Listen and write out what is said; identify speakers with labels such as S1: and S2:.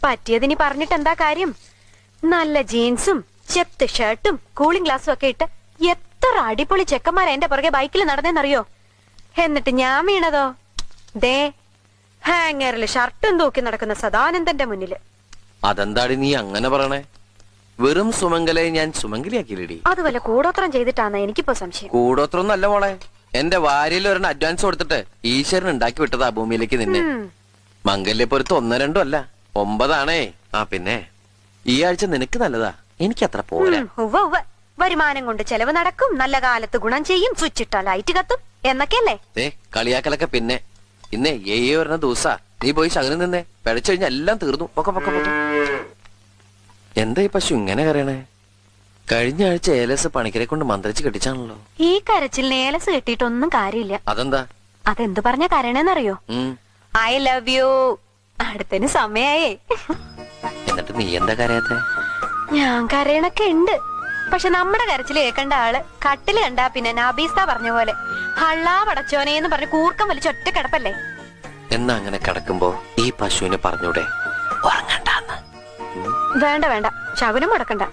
S1: പറ്റിയതിനി പറഞ്ഞിട്ട് എന്താ കാര്യം? നല്ല ജീൻസും ചെത്ത് ഷർട്ടും കൂളിംഗ് ഗ്ലാസും ഒക്കെ ഇട്ട് എത്ര അടിപൊളി ചെക്കന്മാരാ എന്റെ പുറകെ ബൈക്കിൽ നടന്നേന്നറിയോ? എന്നിട്ട് ഞാൻ വീണതോ ദേ ഹാങ്ങറില് ഷർട്ടും തൂക്കി നടക്കുന്ന സദാനന്ദന്റെ മുന്നില്.
S2: അതെന്താടി നീ അങ്ങനെ പറയണേ? വെറും സുമംഗലയെ ഞാൻ സുമംഗലിയാക്കിയില്ലടി.
S1: അത് വല്ല കൂടോത്രം ചെയ്തിട്ടാണ് എനിക്കിപ്പോ സംശയം.
S2: കൂടോത്രം നല്ല മോളെ, എന്റെ വാരിയിൽ ഒരെണ്ണം അഡ്വാൻസ് കൊടുത്തിട്ട് ഈശ്വരൻ ഉണ്ടാക്കി വിട്ടതാ ഭൂമിയിലേക്ക് നിന്നെ. മംഗല്യപ്പൊരുത്ത് 1 2 അല്ല 9 ആ പിന്നെ ഈ ആഴ്ച നിനക്ക് നല്ലതാ, എനിക്കത്ര പോരാ.
S1: വരുമാനം കൊണ്ട് ചെലവ് നടക്കും, നല്ല കാലത്ത് ഗുണം ചെയ്യും, സ്വിച്ച് ഇട്ടാ ലൈറ്റ് കത്തും എന്നൊക്കെയല്ലേ?
S2: കളിയാക്കലൊക്കെ പിന്നെ. ഇന്നേ വരുന്ന ദിവസാ, നീ പോയി ശകനം നിന്നേ. പിഴച്ചു കഴിഞ്ഞാൽ എല്ലാം തീർന്നു. പൊക്ക എന്താ ഈ പശു ഇങ്ങനെ കരയണേ? കഴിഞ്ഞ ആഴ്ച ഏലസ് പണിക്കരെ കൊണ്ട് മന്ത്രിച്ച് കെട്ടിച്ചാണല്ലോ.
S1: ഈ കരച്ചിലിന് ഏലസ് കെട്ടിയിട്ടൊന്നും കാര്യമില്ല.
S2: അതെന്താ?
S1: അതെന്ത് പറഞ്ഞ കരയണേന്നറിയോ? I love you. അടുത്തതിന് സമയായേ.
S2: എന്നിട്ട് നീ എന്താ കരയാത്തെ?
S1: ഞാൻ കരയണൊക്കെ ഉണ്ട്, പക്ഷെ നമ്മുടെ കരച്ചിൽ കേൾക്കേണ്ട ആള് കട്ടില് കണ്ടാ പിന്നെ നബീസ പറഞ്ഞ പോലെ ഹള്ളാ പടച്ചോനേന്ന് പറഞ്ഞ് കൂർക്കം വലിച്ച് ഒറ്റ കിടപ്പല്ലേ.
S2: എന്നാ അങ്ങനെ കിടക്കുമ്പോ ഈ പശുവിനെ പറഞ്ഞൂടെ ഉറങ്ങണ്ടെന്ന്?
S1: വേണ്ട വേണ്ട, ശകുനം മുടക്കണ്ട.